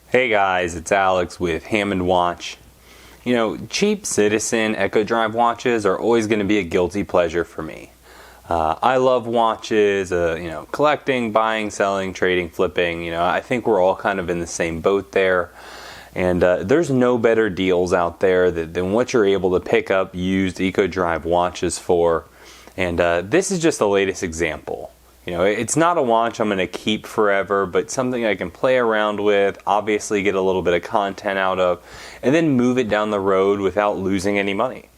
Hey guys, it's Alex with Hammond Watch. You know, cheap Citizen Echo Drive watches are always going to be a guilty pleasure for me. I love watches, collecting, buying, selling, trading, flipping. I think we're all kind of in the same boat there. And there's no better deals out there than what you're able to pick up used Echo Drive watches for. And this is just the latest example. It's not a watch I'm going to keep forever, but something I can play around with, obviously get a little bit of content out of, and then move it down the road without losing any money.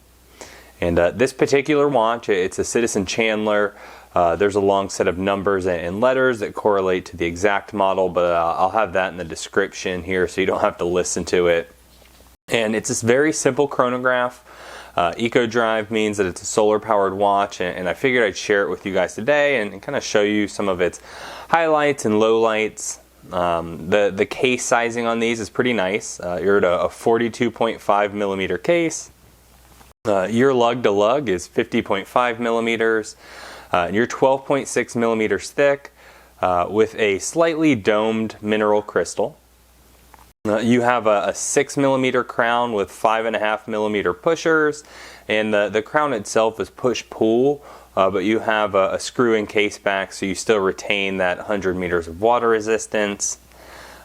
And this particular watch, it's a Citizen Chandler. There's a long set of numbers and letters that correlate to the exact model, but I'll have that in the description here so you don't have to listen to it. And it's this very simple chronograph. Eco Drive means that it's a solar powered watch, and I figured I'd share it with you guys today and kind of show you some of its highlights and lowlights. The case sizing on these is pretty nice. You're at a 42.5 millimeter case. Your lug to lug is 50.5 millimeters. And you're 12.6 millimeters thick with a slightly domed mineral crystal. You have a 6 millimeter crown with 5.5 millimeter pushers, and the crown itself is push-pull, but you have a screw-in case back, so you still retain that 100 meters of water resistance.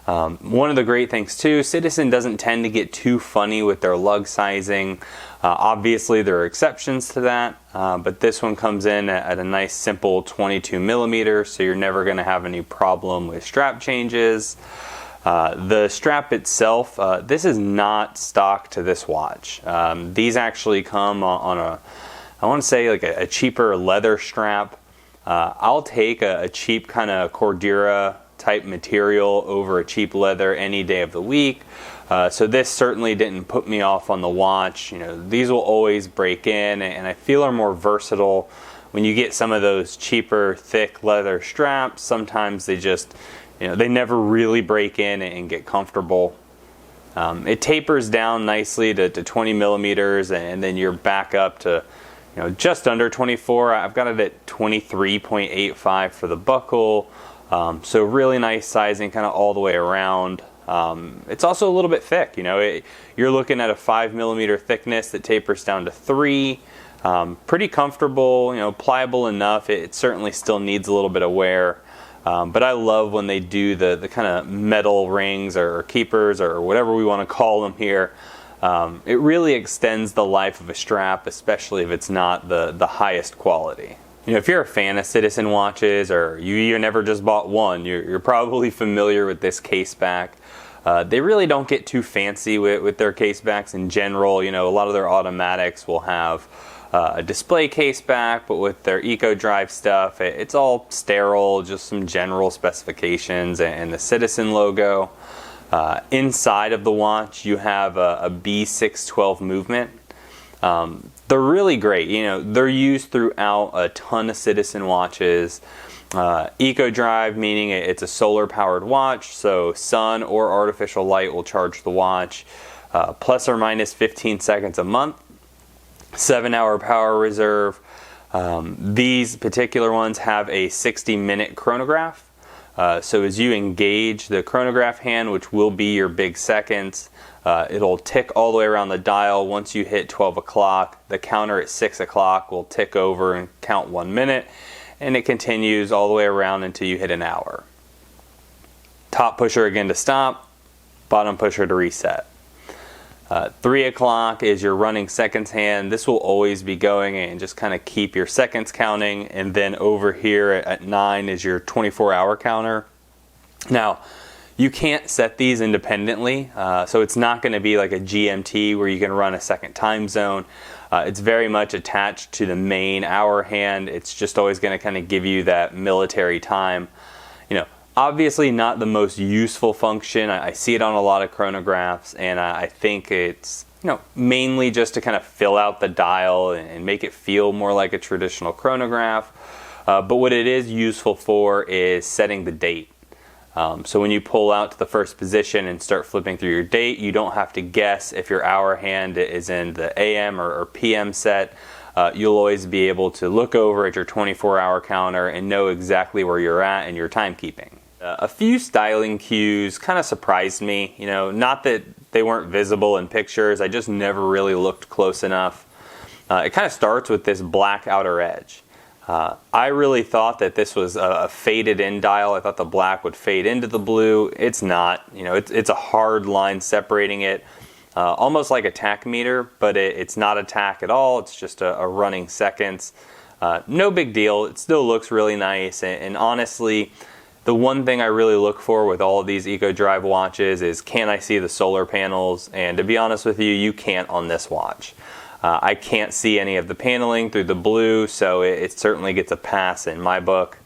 One of the great things too, Citizen doesn't tend to get too funny with their lug sizing. Obviously there are exceptions to that, but this one comes in at a nice simple 22 millimeters, so you're never going to have any problem with strap changes. The strap itself, this is not stock to this watch. These actually come on I want to say like a cheaper leather strap. I'll take a cheap kind of Cordura type material over a cheap leather any day of the week. So this certainly didn't put me off on the watch. These will always break in, and I feel are more versatile. When you get some of those cheaper thick leather straps, sometimes they just they never really break in and get comfortable. It tapers down nicely to 20 millimeters, and then you're back up to just under 24. I've got it at 23.85 for the buckle. So really nice sizing kind of all the way around. It's also a little bit thick. You're looking at a 5 millimeter thickness that tapers down to 3. Pretty comfortable, pliable enough. It certainly still needs a little bit of wear. But I love when they do the kind of metal rings or keepers or whatever we want to call them here. It really extends the life of a strap, especially if it's not the highest quality. If you're a fan of Citizen watches, or you never just bought one, you're probably familiar with this case back. They really don't get too fancy with their case backs in general. A lot of their automatics will have a display case back, but with their Eco Drive stuff, it's all sterile, just some general specifications and the Citizen logo. Inside of the watch, you have a B612 movement. They're really great. They're used throughout a ton of Citizen watches. Eco Drive, meaning it's a solar powered watch, so sun or artificial light will charge the watch plus or minus 15 seconds a month. 7-hour power reserve. These particular ones have a 60-minute chronograph. So as you engage the chronograph hand, which will be your big seconds, it'll tick all the way around the dial. Once you hit 12 o'clock, the counter at 6 o'clock will tick over and count 1 minute, and it continues all the way around until you hit an hour. Top pusher again to stop, bottom pusher to reset. 3 o'clock is your running seconds hand. This will always be going and just kind of keep your seconds counting. And then over here at 9 is your 24-hour counter. Now, you can't set these independently, so it's not going to be like a GMT where you can run a second time zone. It's very much attached to the main hour hand. It's just always going to kind of give you that military time. Obviously not the most useful function. I see it on a lot of chronographs, and I think it's mainly just to kind of fill out the dial and make it feel more like a traditional chronograph. But what it is useful for is setting the date. So when you pull out to the first position and start flipping through your date, you don't have to guess if your hour hand is in the AM or PM set. You'll always be able to look over at your 24-hour counter and know exactly where you're at in your timekeeping. A few styling cues kind of surprised me, not that they weren't visible in pictures, I just never really looked close enough. It kind of starts with this black outer edge. I really thought that this was a faded in dial. I thought the black would fade into the blue. It's not. It's a hard line separating it, almost like a tack meter, but it's not a tack at all. It's just a running seconds. No big deal. It still looks really nice, and honestly, the one thing I really look for with all of these EcoDrive watches is, can I see the solar panels? And to be honest with you, you can't on this watch. I can't see any of the paneling through the blue, so it certainly gets a pass in my book.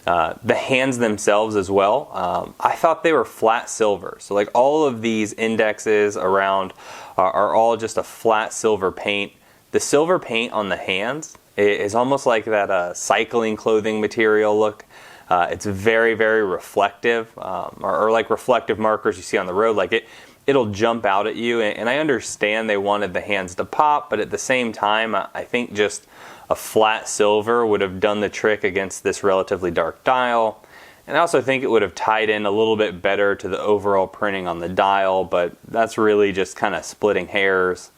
The hands themselves as well, I thought they were flat silver. So like all of these indexes around are all just a flat silver paint. The silver paint on the hands is almost like that cycling clothing material look. It's very, very reflective, or like reflective markers you see on the road. Like it'll jump out at you, and I understand they wanted the hands to pop, but at the same time, I think just a flat silver would have done the trick against this relatively dark dial. And I also think it would have tied in a little bit better to the overall printing on the dial, but that's really just kind of splitting hairs.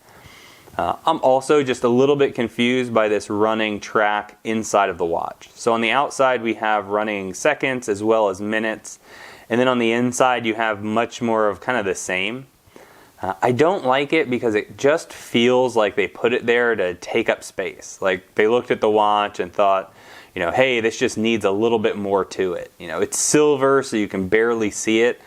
I'm also just a little bit confused by this running track inside of the watch. So on the outside we have running seconds as well as minutes, and then on the inside you have much more of kind of the same. I don't like it because it just feels like they put it there to take up space. Like they looked at the watch and thought, hey, this just needs a little bit more to it. It's silver, so you can barely see it.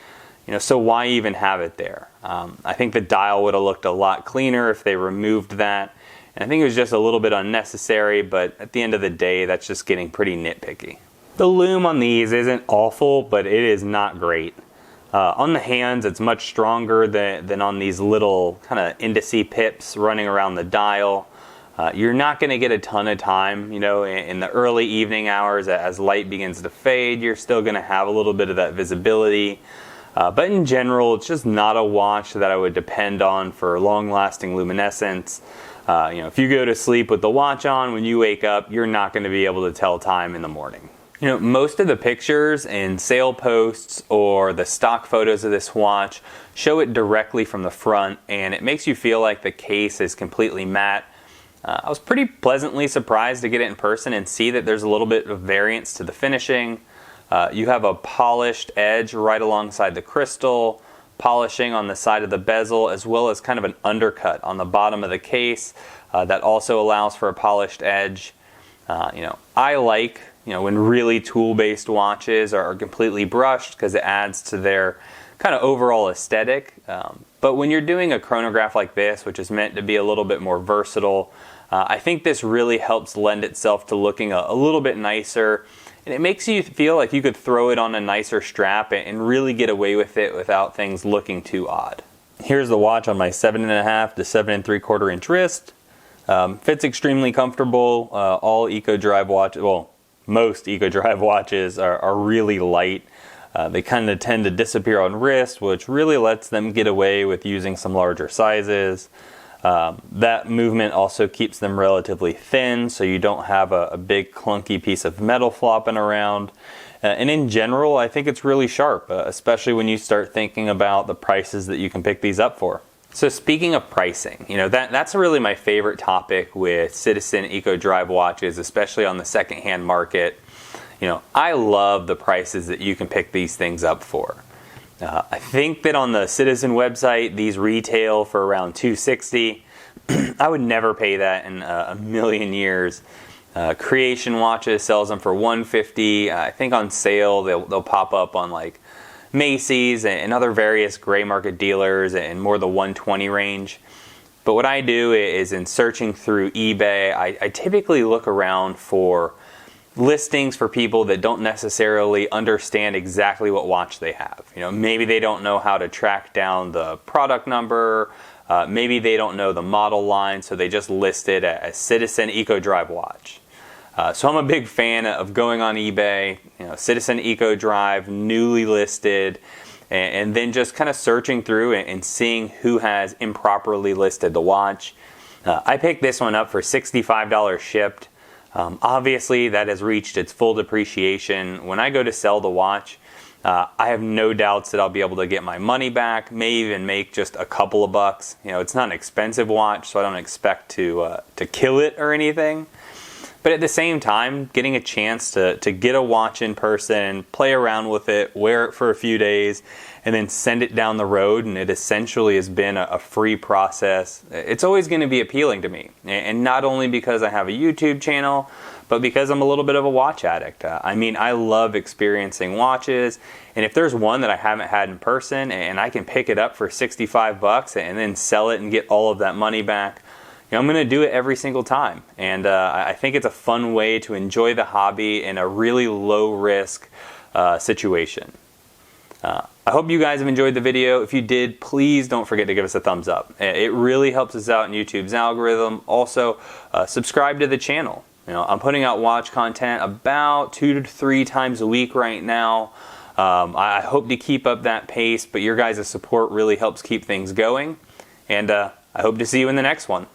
So why even have it there? I think the dial would have looked a lot cleaner if they removed that. And I think it was just a little bit unnecessary, but at the end of the day, that's just getting pretty nitpicky. The loom on these isn't awful, but it is not great. On the hands, it's much stronger than on these little kind of indice pips running around the dial. You're not going to get a ton of time, in the early evening hours as light begins to fade. You're still going to have a little bit of that visibility. But in general, it's just not a watch that I would depend on for long-lasting luminescence. If you go to sleep with the watch on, when you wake up, you're not going to be able to tell time in the morning. Most of the pictures and sale posts or the stock photos of this watch show it directly from the front, and it makes you feel like the case is completely matte. I was pretty pleasantly surprised to get it in person and see that there's a little bit of variance to the finishing. You have a polished edge right alongside the crystal, polishing on the side of the bezel, as well as kind of an undercut on the bottom of the case that also allows for a polished edge. I like when really tool-based watches are completely brushed because it adds to their kind of overall aesthetic. But when you're doing a chronograph like this, which is meant to be a little bit more versatile, I think this really helps lend itself to looking a little bit nicer. And it makes you feel like you could throw it on a nicer strap and really get away with it without things looking too odd. Here's the watch on my 7.5 to 7 3/4 inch wrist. Fits extremely comfortable. All EcoDrive watches, well, most EcoDrive watches are really light. They kind of tend to disappear on wrist, which really lets them get away with using some larger sizes. That movement also keeps them relatively thin, so you don't have a big clunky piece of metal flopping around. And in general, I think it's really sharp, especially when you start thinking about the prices that you can pick these up for. So speaking of pricing, that's really my favorite topic with Citizen EcoDrive watches, especially on the secondhand market. I love the prices that you can pick these things up for. I think that on the Citizen website, these retail for around $260. I would never pay that in a million years. Creation Watches sells them for $150. I think on sale they'll pop up on like Macy's and other various gray market dealers in more the $120 range. But what I do is, in searching through eBay, I typically look around for listings for people that don't necessarily understand exactly what watch they have. Maybe they don't know how to track down the product number. Maybe they don't know the model line, so they just list it as Citizen EcoDrive watch. So I'm a big fan of going on eBay, Citizen EcoDrive, newly listed, and then just kind of searching through and seeing who has improperly listed the watch. I picked this one up for $65 shipped. Obviously, that has reached its full depreciation. When I go to sell the watch, I have no doubts that I'll be able to get my money back, may even make just a couple of bucks. You know, it's not an expensive watch, so I don't expect to kill it or anything. But at the same time, getting a chance to get a watch in person, play around with it, wear it for a few days, and then send it down the road, and it essentially has been a free process, it's always going to be appealing to me. And not only because I have a YouTube channel, but because I'm a little bit of a watch addict. I mean, I love experiencing watches, and if there's one that I haven't had in person and I can pick it up for 65 bucks and then sell it and get all of that money back, you know, I'm going to do it every single time. And I think it's a fun way to enjoy the hobby in a really low risk situation. I hope you guys have enjoyed the video. If you did, please don't forget to give us a thumbs up. It really helps us out in YouTube's algorithm. Also, subscribe to the channel. You know, I'm putting out watch content about 2 to 3 times a week right now. I hope to keep up that pace, but your guys' support really helps keep things going. And I hope to see you in the next one.